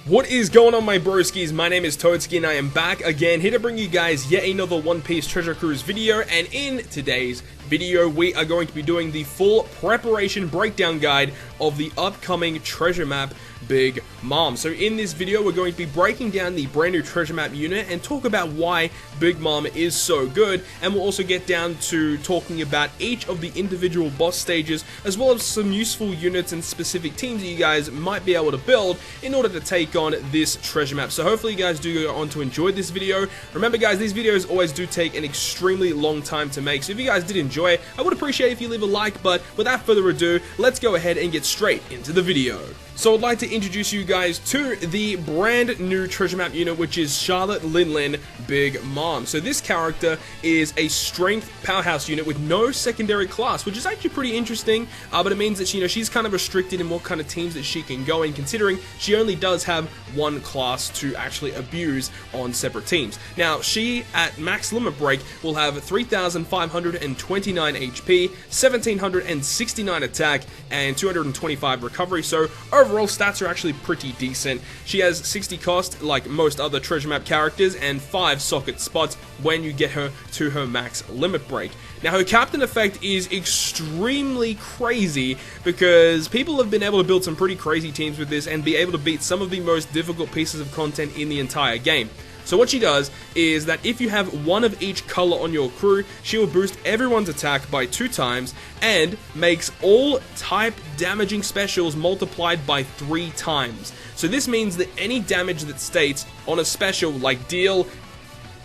What is going on, my broskiis? My name is Toadskii and I am back again, here to bring you guys yet another One Piece Treasure Cruise video. And in today's video, we are going to be doing the full preparation breakdown guide of the upcoming treasure map, Big Mom. So in this video, we're going to be breaking down the brand new treasure map unit and talk about why Big Mom is so good. And we'll also get down to talking about each of the individual boss stages, as well as some useful units and specific teams that you guys might be able to build in order to take on this treasure map. So hopefully you guys do go on to enjoy this video. Remember guys, these videos always do take an extremely long time to make, so if you guys did enjoy it, I would appreciate if you leave a like. But without further ado, let's go ahead and get straight into the video. So I'd like to introduce you guys to the brand new treasure map unit, which is Charlotte Linlin Big Mom. So this character is a strength powerhouse unit with no secondary class, which is actually pretty interesting, but it means that she's kind of restricted in what kind of teams that she can go in, considering she only does have one class to actually abuse on separate teams. Now, she at max limit break will have 3,529 HP, 1,769 attack, and 225 recovery. So overall stats are actually pretty decent. She has 60 cost like most other treasure map characters and 5 socket spots when you get her to her max limit break. Now her captain effect is extremely crazy because people have been able to build some pretty crazy teams with this and be able to beat some of the most difficult pieces of content in the entire game. So what she does is that if you have one of each color on your crew, she will boost everyone's attack by 2 times and makes all type damaging specials multiplied by 3 times. So this means that any damage that states on a special, like deal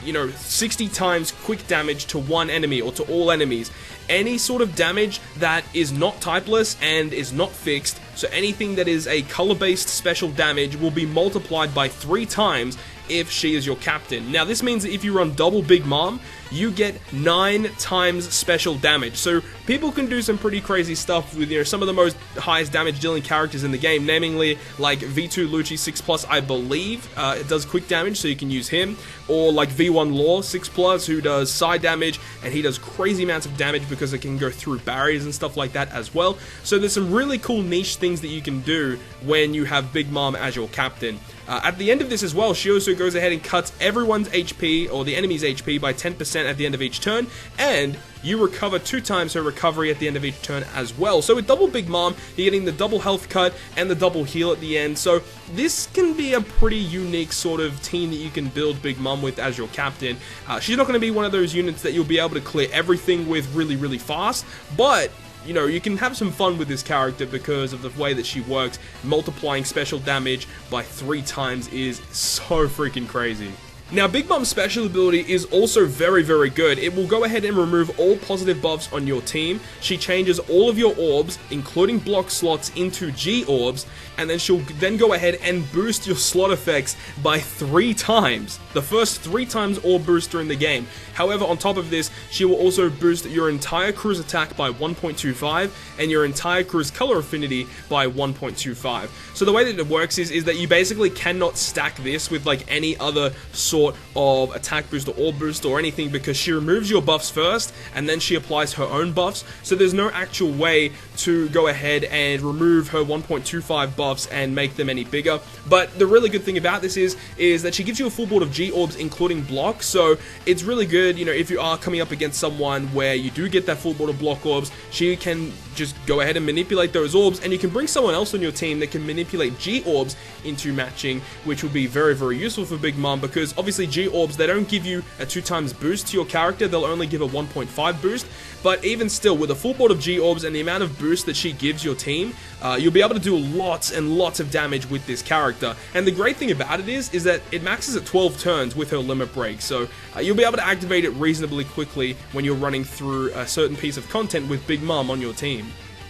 60 times quick damage to one enemy or to all enemies, any sort of damage that is not typeless and is not fixed, so anything that is a color-based special damage will be multiplied by 3 times if she is your captain. Now this means that if you run double Big Mom, you get 9 times special damage. So people can do some pretty crazy stuff with some of the most highest damage dealing characters in the game, namely like V2 Lucci 6+, I believe, it does quick damage, so you can use him, or like V1 Law 6+, who does side damage, and he does crazy amounts of damage because it can go through barriers and stuff like that as well. So there's some really cool niche things that you can do when you have Big Mom as your captain. At the end of this as well, she also goes ahead and cuts everyone's HP, or the enemy's HP, by 10% at the end of each turn, and you recover 2 times her recovery at the end of each turn as well. So with double Big Mom, you're getting the double health cut and the double heal at the end. So this can be a pretty unique sort of team that you can build Big Mom with as your captain. She's not going to be one of those units that you'll be able to clear everything with really fast, but you can have some fun with this character because of the way that she works. Multiplying special damage by 3 times is so freaking crazy. Now, Big Mom's special ability is also very good. It will go ahead and remove all positive buffs on your team. She changes all of your orbs, including block slots, into G orbs, and then she'll then go ahead and boost your slot effects by 3 times. The first 3 times orb booster in the game. However, on top of this, she will also boost your entire crew's attack by 1.25 and your entire crew's color affinity by 1.25. So the way that it works is that you basically cannot stack this with like any other sort of attack boost or orb boost or anything, because she removes your buffs first and then she applies her own buffs. So there's no actual way to go ahead and remove her 1.25 buffs and make them any bigger. But the really good thing about this is that she gives you a full board of G orbs, including block. So it's really good, if you are coming up against someone where you do get that full board of block orbs, she can just go ahead and manipulate those orbs, and you can bring someone else on your team that can manipulate G orbs into matching, which will be very useful for Big Mom, because obviously G orbs, they don't give you a 2 times boost to your character, they'll only give a 1.5 boost. But even still, with a full board of G orbs and the amount of boost that she gives your team, you'll be able to do lots and lots of damage with this character. And the great thing about it is that it maxes at 12 turns with her limit break, so you'll be able to activate it reasonably quickly when you're running through a certain piece of content with Big Mom on your team.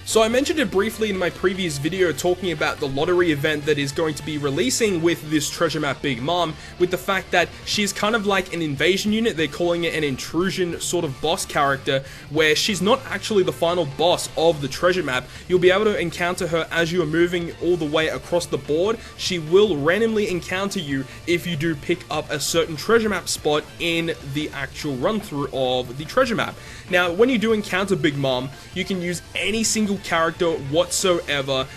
So I mentioned it briefly in my previous video talking about the lottery event that is going to be releasing with this treasure map Big Mom, with the fact that she's kind of like an invasion unit. They're calling it an intrusion sort of boss character, where she's not actually the final boss of the treasure map. You'll be able to encounter her as you are moving all the way across the board. She will randomly encounter you if you do pick up a certain treasure map spot in the actual run through of the treasure map. Now, when you do encounter Big Mom, you can use any single single character whatsoever,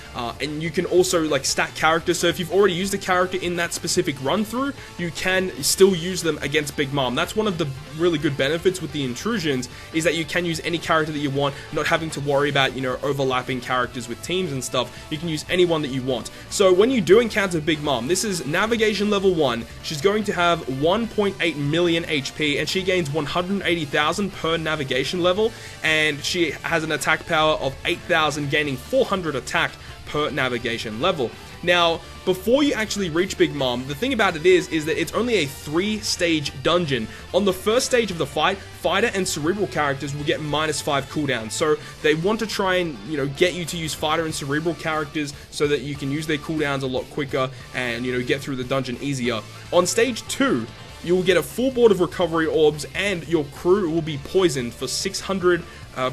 and you can also like stack characters. So if you've already used a character in that specific run through, you can still use them against Big Mom. That's one of the really good benefits with the intrusions, is that you can use any character that you want, not having to worry about, you know, overlapping characters with teams and stuff. You can use anyone that you want. So when you do encounter Big Mom, this is navigation level 1. She's going to have 1.8 million HP, and she gains 180,000 per navigation level, and she has an attack power of 8,000, gaining 400 attack per navigation level. Now, before you actually reach Big Mom, the thing about it is that it's only a 3-stage dungeon. On the first stage of the fight, Fighter and Cerebral characters will get -5 cooldown. So they want to try and, you know, get you to use Fighter and Cerebral characters so that you can use their cooldowns a lot quicker and, you know, get through the dungeon easier. On stage 2, you will get a full board of recovery orbs, and your crew will be poisoned for 600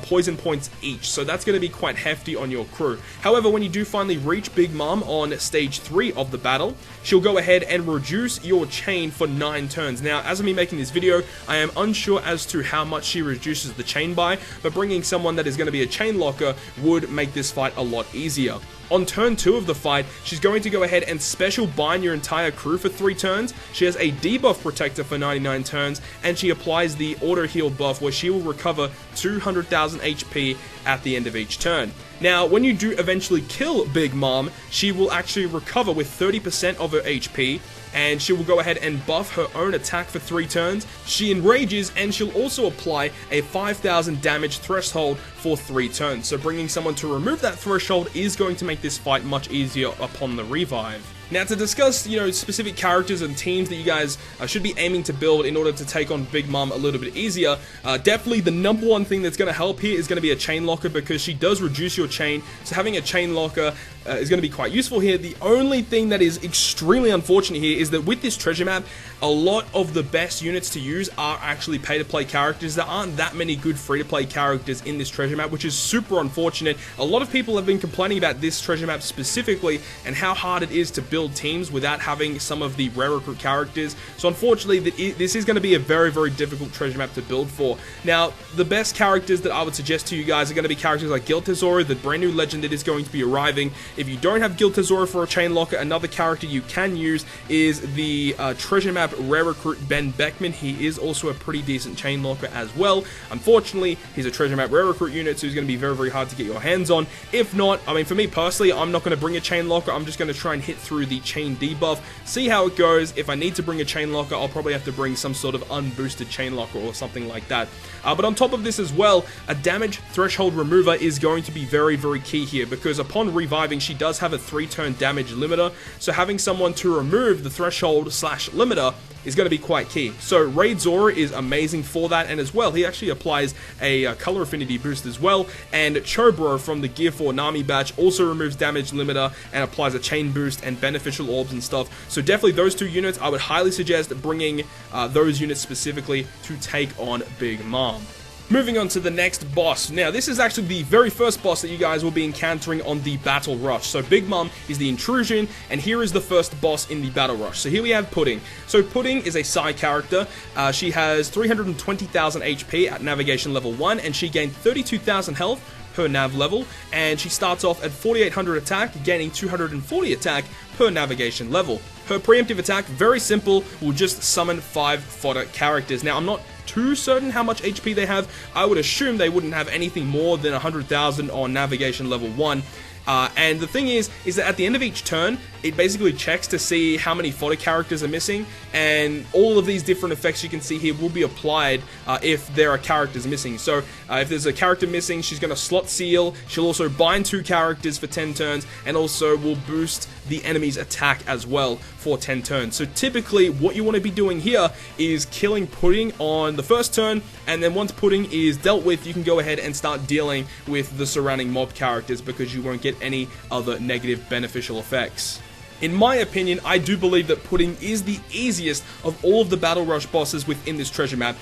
poison points each, so that's going to be quite hefty on your crew. However, when you do finally reach Big Mom on stage 3 of the battle, she'll go ahead and reduce your chain for 9 turns. Now, as of me making this video, I am unsure as to how much she reduces the chain by, but bringing someone that is going to be a chain locker would make this fight a lot easier. On turn 2 of the fight, she's going to go ahead and special bind your entire crew for 3 turns. She has a debuff protector for 99 turns, and she applies the auto heal buff where she will recover 200,000 HP at the end of each turn. Now, when you do eventually kill Big Mom, she will actually recover with 30% of her HP, and she will go ahead and buff her own attack for 3 turns. She enrages, and she'll also apply a 5,000 damage threshold for 3 turns. So bringing someone to remove that threshold is going to make this fight much easier upon the revive. Now, to discuss, you know, specific characters and teams that you guys should be aiming to build in order to take on Big Mom a little bit easier, definitely the number one thing that's going to help here is going to be a chain locker, because she does reduce your chain. So having a chain locker is going to be quite useful here. The only thing that is extremely unfortunate here is that with this treasure map, a lot of the best units to use are actually pay-to-play characters. There aren't that many good free-to-play characters in this treasure map, which is super unfortunate. A lot of people have been complaining about this treasure map specifically and how hard it is to build teams without having some of the rare recruit characters. So unfortunately, this is going to be a very, very difficult treasure map to build for. Now, the best characters that I would suggest to you guys are going to be characters like Gil Tesoro, the brand new legend that is going to be arriving. If you don't have Gil Tesoro for a chain locker, another character you can use is the treasure map rare recruit Ben Beckman. He is also a pretty decent chain locker as well. Unfortunately, he's a treasure map rare recruit unit, so he's going to be very, very hard to get your hands on. If not, I mean, for me personally, I'm not going to bring a chain locker. I'm just going to try and hit through the chain debuff, see how it goes. If I need to bring a chain locker, I'll probably have to bring some sort of unboosted chain locker or something like that. But on top of this as well, a damage threshold remover is going to be very, very key here, because upon reviving, she does have a 3-turn damage limiter, so having someone to remove the threshold slash limiter is going to be quite key. So Raid Zora is amazing for that, and as well, he actually applies a color affinity boost as well, and Chobro from the Gear 4 Nami batch also removes damage limiter and applies a chain boost and beneficial orbs and stuff. So definitely those 2 units, I would highly suggest bringing those units specifically to take on Big Mom. Moving on to the next boss. Now, this is actually the very first boss that you guys will be encountering on the Battle Rush. So Big Mom is the Intrusion, and here is the first boss in the Battle Rush. So here we have Pudding. So Pudding is a Psy character. She has 320,000 HP at navigation level 1, and she gained 32,000 health per nav level, and she starts off at 4,800 attack, gaining 240 attack per navigation level. Her preemptive attack, very simple, will just summon 5 fodder characters. Now, I'm not too certain how much HP they have. I would assume they wouldn't have anything more than 100,000 on navigation level 1. And the thing is that at the end of each turn, it basically checks to see how many fodder characters are missing, and all of these different effects you can see here will be applied if there are characters missing. So if there's a character missing, she's going to slot seal, she'll also bind 2 characters for 10 turns, and also will boost the enemy's attack as well for 10 turns. So typically what you want to be doing here is killing Pudding on the first turn, and then once Pudding is dealt with, you can go ahead and start dealing with the surrounding mob characters, because you won't get any other negative beneficial effects. In my opinion, I do believe that Pudding is the easiest of all of the Battle Rush bosses within this treasure map.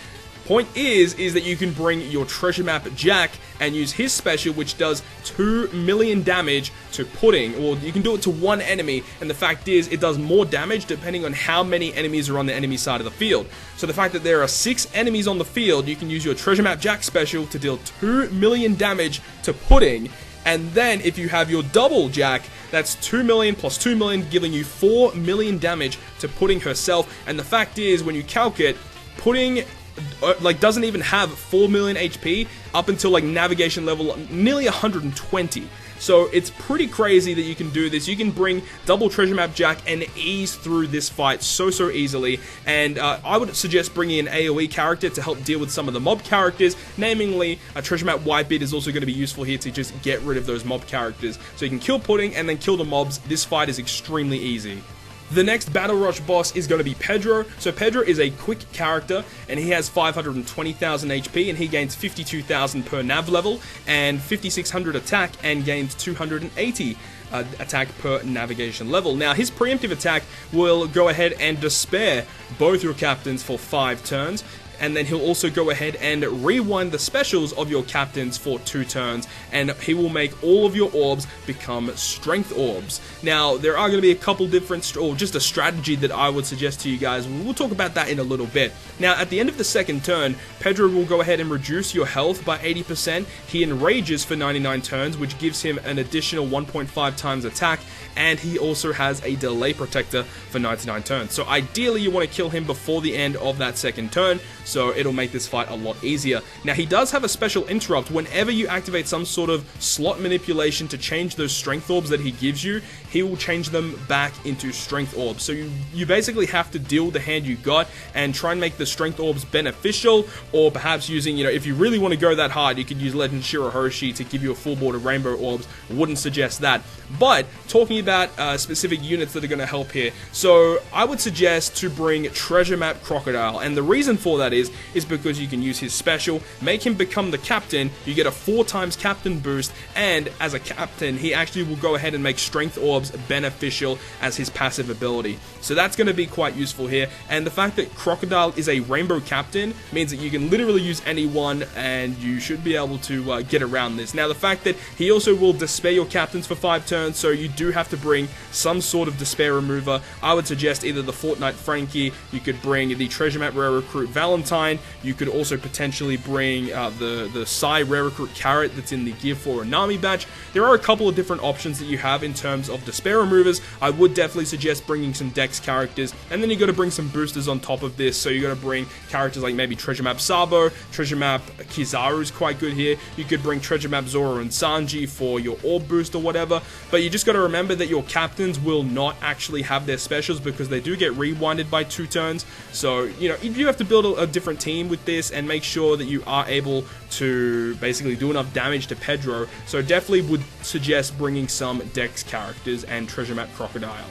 Point is that you can bring your treasure map Jack and use his special, which does 2 million damage to Pudding, or you can do it to 1 enemy, and the fact is it does more damage depending on how many enemies are on the enemy side of the field. So the fact that there are 6 enemies on the field, you can use your treasure map Jack special to deal 2 million damage to Pudding, And then if you have your double Jack, that's 2 million plus 2 million, giving you 4 million damage to Pudding herself. And the fact is, when you calc it, Pudding like doesn't even have 4 million HP up until like navigation level nearly 120. So it's pretty crazy that you can do this. You can bring double treasure map Jack and ease through this fight so easily. And I would suggest bringing an AoE character to help deal with some of the mob characters. Namely, a treasure map Whitebeard is also going to be useful here to just get rid of those mob characters. So you can kill Pudding and then kill the mobs. This fight is extremely easy. The next Battle Rush boss is going to be Pedro. So Pedro is a quick character, and he has 520,000 HP, and he gains 52,000 per nav level, and 5,600 attack, and gains 280 attack per navigation level. Now, his preemptive attack will go ahead and despair both your captains for 5 turns, and then he'll also go ahead and rewind the specials of your captains for 2 turns, and he will make all of your orbs become strength orbs. Now, there are going to be a couple different, or just a strategy that I would suggest to you guys. We'll talk about that in a little bit. Now, at the end of the second turn, Pedro will go ahead and reduce your health by 80%. He enrages for 99 turns, which gives him an additional 1.5 times attack, and he also has a delay protector for 99 turns. So ideally, you want to kill him before the end of that second turn, so it'll make this fight a lot easier. Now, he does have a special interrupt. Whenever you activate some sort of slot manipulation to change those strength orbs that he gives you, he will change them back into strength orbs. So you basically have to deal with the hand you got and try and make the strength orbs beneficial, or perhaps using, if you really want to go that hard, you could use Legend Shirahoshi to give you a full board of rainbow orbs. Wouldn't suggest that. But talking about specific units that are going to help here, so I would suggest to bring Treasure Map Crocodile, and the reason for that is because you can use his special, make him become the captain, you get a 4 times captain boost, and as a captain, he actually will go ahead and make strength orbs beneficial as his passive ability. So that's going to be quite useful here, and the fact that Crocodile is a rainbow captain means that you can literally use anyone, and you should be able to get around this. Now, the fact that he also will despair your captains for 5 turns, so you do have to bring some sort of despair remover. I would suggest either the Fortnite Frankie, you could bring the Treasure Map Rare Recruit Valentine, you could also potentially bring the Psy Rare Recruit Carrot that's in the Gear 4 Nami batch. There are a couple of different options that you have in terms of despair removers. I would definitely suggest bringing some Dex characters, and then you got to bring some boosters on top of this. So you got to bring characters like maybe Treasure Map Sabo, Treasure Map Kizaru is quite good here. You could bring Treasure Map Zoro and Sanji for your orb boost or whatever, but you just got to remember that your captains will not actually have their specials because they do get rewinded by 2 turns. So, you have to build a different team with this and make sure that you are able to basically do enough damage to Pedro. So definitely would suggest bringing some Dex characters and Treasure Map Crocodile.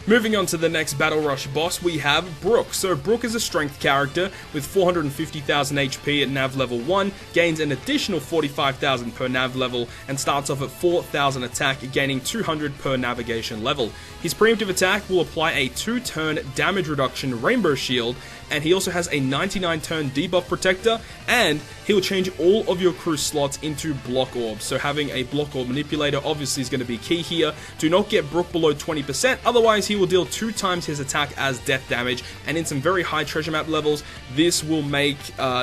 Moving on to the next Battle Rush boss, we have Brook. So Brook is a strength character with 450,000 HP at nav level 1, gains an additional 45,000 per nav level, and starts off at 4,000 attack, gaining 200 per navigation level. His preemptive attack will apply a 2-turn damage reduction rainbow shield, and he also has a 99-turn debuff protector, and he'll change all of your crew slots into block orbs. So having a block orb manipulator obviously is going to be key here. Do not get Brook below 20%, otherwise he will deal 2 times his attack as death damage, and in some very high treasure map levels, this will make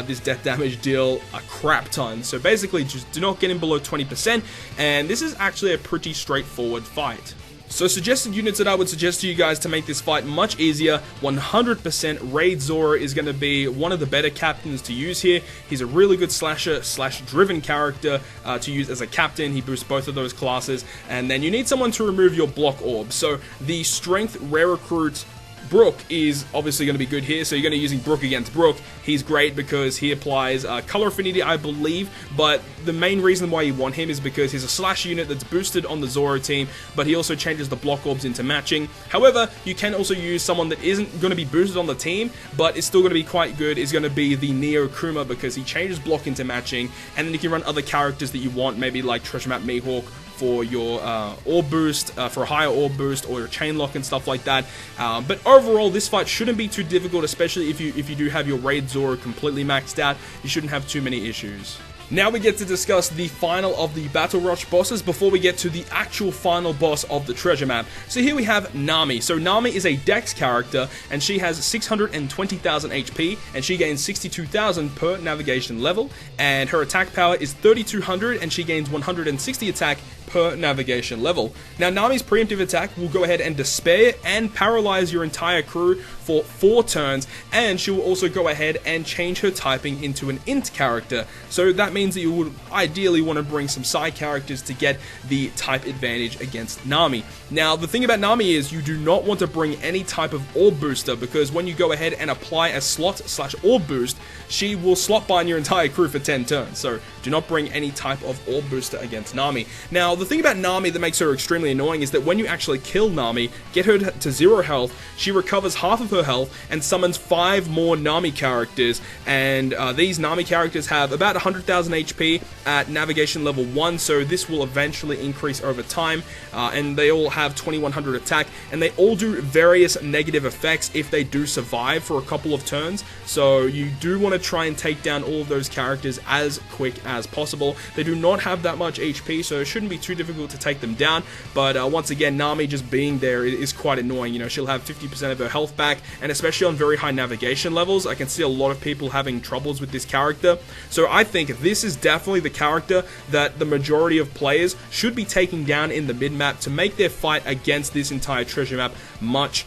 this death damage deal a crap ton. So basically, just do not get him below 20%, and this is actually a pretty straightforward fight. So suggested units that I would suggest to you guys to make this fight much easier, 100% Raid Zoro is going to be one of the better captains to use here. He's a really good slasher slash driven character to use as a captain. He boosts both of those classes, and then you need someone to remove your block orb. So the strength rare recruit Brook is obviously going to be good here, so you're going to be using Brook against Brook. He's great because he applies color affinity, I believe, but the main reason why you want him is because he's a slash unit that's boosted on the Zoro team, but he also changes the block orbs into matching. However, you can also use someone that isn't going to be boosted on the team, but is still going to be quite good, is going to be the Neo Kuma, because he changes block into matching, and then you can run other characters that you want, maybe like Treasure Map Mihawk, for your orb boost, for a higher orb boost, or your chain lock and stuff like that. But overall, this fight shouldn't be too difficult, especially if you do have your Raid Zoro completely maxed out. You shouldn't have too many issues. Now we get to discuss the final of the Battle Rush bosses before we get to the actual final boss of the treasure map. So here we have Nami. So Nami is a Dex character, and she has 620,000 HP, and she gains 62,000 per navigation level, and her attack power is 3,200, and she gains 160 attack per navigation level. Now Nami's preemptive attack will go ahead and despair and paralyze your entire crew for 4 turns, and she will also go ahead and change her typing into an int character. So that means that you would ideally want to bring some side characters to get the type advantage against Nami. Now the thing about Nami is you do not want to bring any type of orb booster, because when you go ahead and apply a slot/orb boost, she will slot bind your entire crew for 10 turns. So do not bring any type of orb booster against Nami. Now the thing about Nami that makes her extremely annoying is that when you actually kill Nami, get her to 0 health, she recovers half of her health and summons 5 more Nami characters, and these Nami characters have about 100,000 HP at navigation level 1, so this will eventually increase over time, and they all have 2100 attack, and they all do various negative effects if they do survive for a couple of turns. So you do want to try and take down all of those characters as quick as possible. They do not have that much HP, so it shouldn't be too difficult to take them down, but once again, Nami just being there is quite annoying. You know, she'll have 50% of her health back, and especially on very high navigation levels, I can see a lot of people having troubles with this character. So I think this is definitely the character that the majority of players should be taking down in the mid-map to make their fight against this entire treasure map much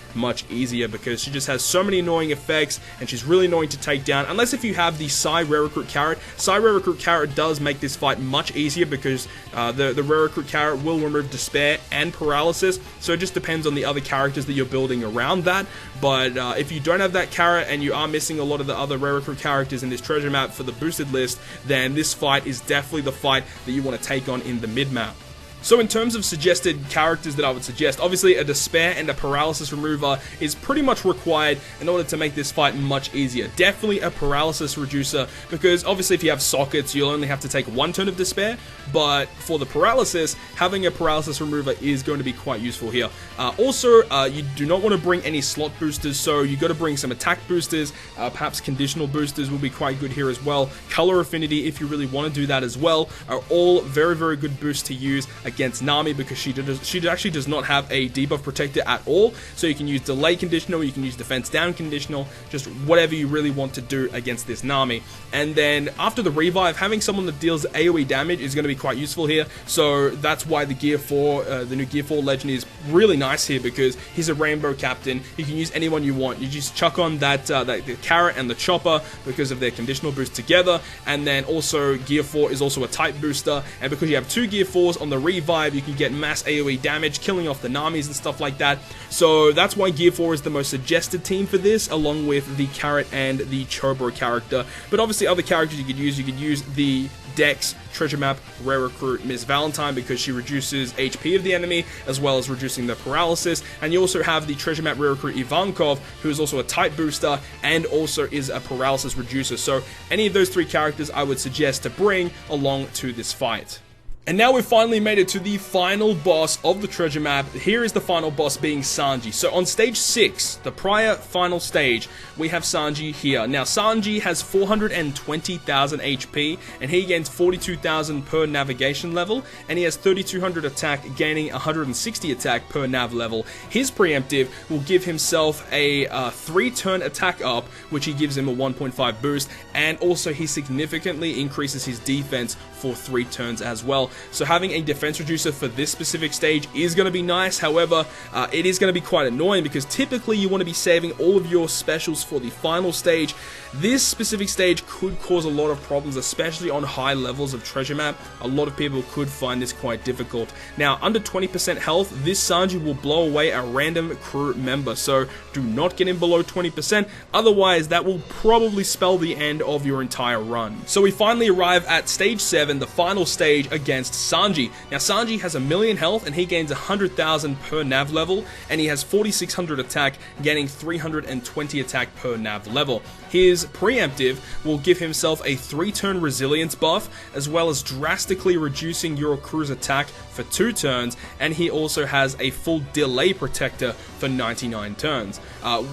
easier, because she just has so many annoying effects, and she's really annoying to take down, unless if you have the Psy Rare Recruit Carrot. Psy Rare Recruit Carrot does make this fight much easier, because the Rare Recruit Carrot will remove Despair and Paralysis, so it just depends on the other characters that you're building around that. But if you don't have that carrot and you are missing a lot of the other Rare Recruit characters in this treasure map for the boosted list, then this fight is definitely the fight that you want to take on in the mid-map. So in terms of suggested characters that I would suggest, obviously a Despair and a Paralysis Remover is pretty much required in order to make this fight much easier. Definitely a Paralysis Reducer, because obviously if you have sockets, you'll only have to take 1 turn of Despair, but for the Paralysis, having a Paralysis Remover is going to be quite useful here. Also, you do not want to bring any slot boosters, so you got to bring some attack boosters, perhaps conditional boosters will be quite good here as well. Color Affinity, if you really want to do that as well, are all very good boosts to use against Nami, because she actually does not have a debuff protector at all, so you can use delay conditional, you can use defense down conditional, just whatever you really want to do against this Nami. And then after the revive, having someone that deals AoE damage is going to be quite useful here, so that's why the Gear 4, the new Gear 4 Legend is really nice here, because he's a Rainbow Captain. You can use anyone you want. You just chuck on the Carrot and the Chopper because of their conditional boost together, and then also Gear 4 is also a type booster, and because you have 2 Gear 4s on the revive, you can get mass AoE damage, killing off the Namis and stuff like that. So that's why Gear 4 is the most suggested team for this, along with the Carrot and the Chobro character. But obviously other characters you could use the Dex treasure map Rare Recruit Miss Valentine, because she reduces HP of the enemy as well as reducing the paralysis. And you also have the treasure map Rare Recruit Ivankov, who is also a type booster and also is a paralysis reducer. So any of those 3 characters I would suggest to bring along to this fight. And now we've finally made it to the final boss of the treasure map. Here is the final boss, being Sanji. So on stage 6, the prior final stage, we have Sanji here. Now Sanji has 420,000 HP, and he gains 42,000 per navigation level, and he has 3,200 attack, gaining 160 attack per nav level. His preemptive will give himself a 3-turn attack up, which he gives him a 1.5 boost, and also he significantly increases his defense for 3 turns as well. So having a defense reducer for this specific stage is going to be nice. However, it is going to be quite annoying, because typically you want to be saving all of your specials for the final stage. This specific stage could cause a lot of problems, especially on high levels of treasure map. A lot of people could find this quite difficult. Now, under 20% health, this Sanji will blow away a random crew member, so do not get him below 20%, otherwise that will probably spell the end of your entire run. So we finally arrive at stage 7, the final stage against Sanji. Now Sanji has 1,000,000 health, and he gains 100,000 per nav level, and he has 4,600 attack, gaining 320 attack per nav level. His preemptive will give himself a 3-turn resilience buff, as well as drastically reducing your crew's attack for 2 turns, and he also has a full delay protector for 99 turns.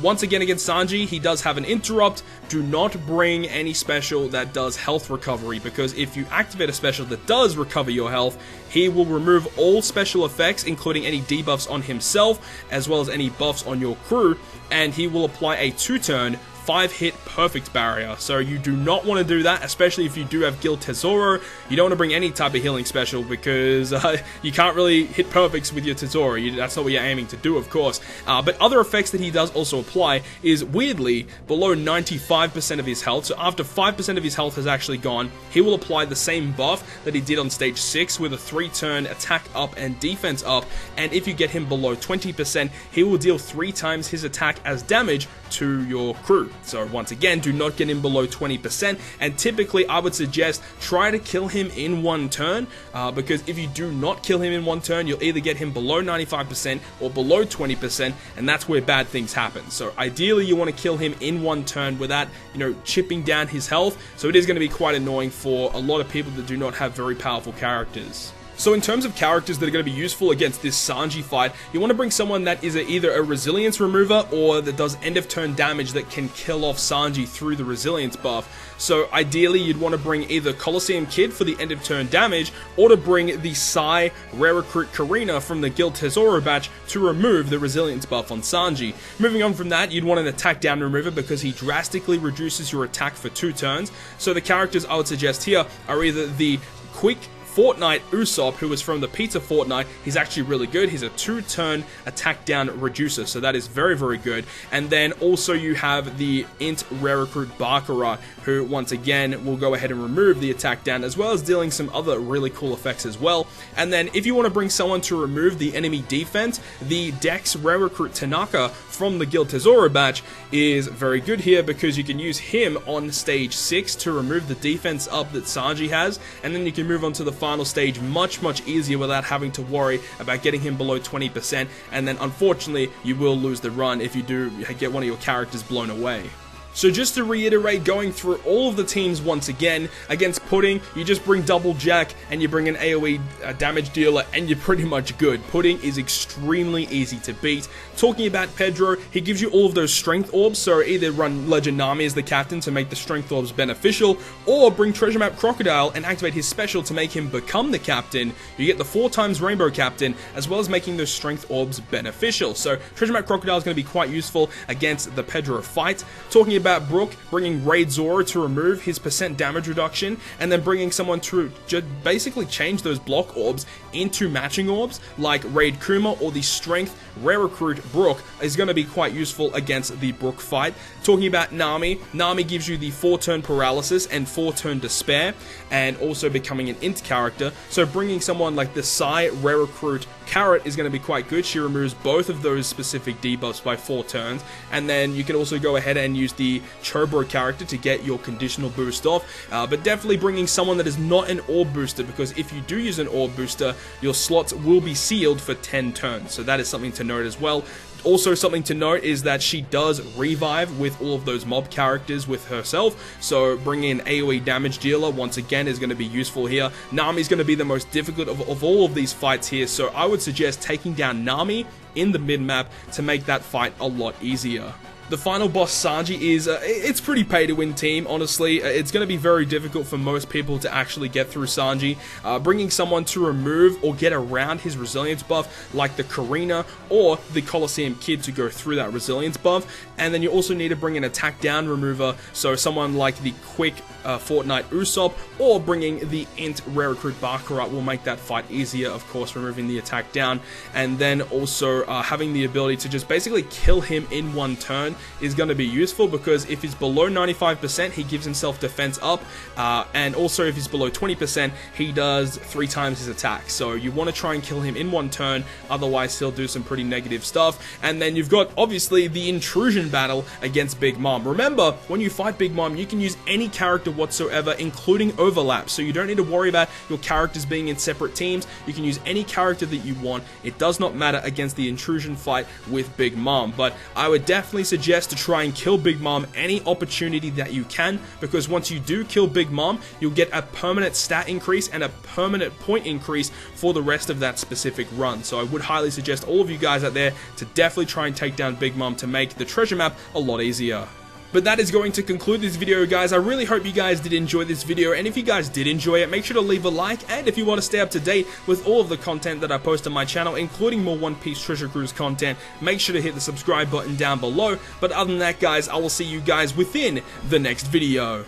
Once again against Sanji, he does have an interrupt. Do not bring any special that does health recovery, because if you activate a special that does recover your health, he will remove all special effects, including any debuffs on himself, as well as any buffs on your crew, and he will apply a 2-turn 5-hit perfect barrier. So you do not want to do that, especially if you do have Guild Tesoro. You don't want to bring any type of healing special, because you can't really hit perfects with your Tesoro. That's not what you're aiming to do, of course. But other effects that he does also apply is, weirdly, below 95% of his health. So after 5% of his health has actually gone, he will apply the same buff that he did on stage 6 with a 3-turn attack up and defense up. And if you get him below 20%, he will deal 3 times his attack as damage to your crew. So once again, do not get him below 20%, and typically I would suggest try to kill him in 1 turn, because if you do not kill him in 1 turn, you'll either get him below 95% or below 20%, and that's where bad things happen. So ideally you want to kill him in 1 turn without, chipping down his health, so it is going to be quite annoying for a lot of people that do not have very powerful characters. So in terms of characters that are going to be useful against this Sanji fight, you want to bring someone that is either a resilience remover or that does end of turn damage that can kill off Sanji through the resilience buff. So ideally you'd want to bring either Colosseum Kid for the end of turn damage, or to bring the Sai Rare Recruit Karina from the Guild Tesoro batch to remove the resilience buff on Sanji. Moving on from that, you'd want an attack down remover because he drastically reduces your attack for 2 turns. So the characters I would suggest here are either the quick Fortnite Usopp, who is from the Pizza Fortnite. He's actually really good. He's a 2-turn attack down reducer, so that is very, very good. And then also you have the Int Rare Recruit Baccarat, who once again will go ahead and remove the attack down, as well as dealing some other really cool effects as well. And then if you want to bring someone to remove the enemy defense, the Dex Rare Recruit Tanaka from the Guild Tesoro batch is very good here, because you can use him on stage 6 to remove the defense up that Sanji has, and then you can move on to the final stage much easier without having to worry about getting him below 20%, and then unfortunately you will lose the run if you do get one of your characters blown away. So just to reiterate, going through all of the teams once again, against Pudding, you just bring Double Jack and you bring an AoE damage dealer and you're pretty much good. Pudding is extremely easy to beat. Talking about Pedro, he gives you all of those strength orbs, so either run Legend Nami as the captain to make the strength orbs beneficial, or bring Treasure Map Crocodile and activate his special to make him become the captain. You get the 4 times Rainbow Captain, as well as making those strength orbs beneficial. So Treasure Map Crocodile is going to be quite useful against the Pedro fight. Talking about Brook, bringing Raid Zoro to remove his % damage reduction, and then bringing someone to basically change those block orbs into matching orbs, like Raid Kuma or the Strength Rare Recruit Brook, is going to be quite useful against the Brook fight. Talking about Nami, Nami gives you the 4-turn paralysis and 4-turn despair, and also becoming an int character, so bringing someone like the Sai Rare Recruit Carrot is going to be quite good. She removes both of those specific debuffs by 4 turns, and then you can also go ahead and use the Chobro character to get your conditional boost off, but definitely bringing someone that is not an orb booster, because if you do use an orb booster, your slots will be sealed for 10 turns, so that is something to note as well. Also, something to note is that she does revive with all of those mob characters with herself, so bringing an AoE damage dealer once again is going to be useful here. Nami is going to be the most difficult of all of these fights here, so I would suggest taking down Nami in the mid-map to make that fight a lot easier. The final boss, Sanji, is, it's pretty pay-to-win team, honestly. It's going to be very difficult for most people to actually get through Sanji. Bringing someone to remove or get around his resilience buff, like the Karina or the Colosseum Kid to go through that resilience buff. And then you also need to bring an attack down remover, so someone like the quick Fortnite Usopp, or bringing the Int Rare Recruit Baccarat will make that fight easier, of course, removing the attack down. And then also having the ability to just basically kill him in 1 turn is going to be useful, because if he's below 95%, he gives himself defense up, and also if he's below 20%, he does 3 times his attack. So you want to try and kill him in 1 turn, otherwise he'll do some pretty negative stuff. And then you've got, obviously, the Intrusion battle against Big Mom. Remember, when you fight Big Mom, you can use any character whatsoever, including overlap, so you don't need to worry about your characters being in separate teams. You can use any character that you want. It does not matter against the Intrusion fight with Big Mom, but I would definitely suggest suggest to try and kill Big Mom any opportunity that you can, because once you do kill Big Mom, you'll get a permanent stat increase and a permanent point increase for the rest of that specific run. So I would highly suggest all of you guys out there to definitely try and take down Big Mom to make the treasure map a lot easier. But that is going to conclude this video, guys. I really hope you guys did enjoy this video, and if you guys did enjoy it, make sure to leave a like, and if you want to stay up to date with all of the content that I post on my channel, including more One Piece Treasure Cruise content, make sure to hit the subscribe button down below. But other than that, guys, I will see you guys within the next video.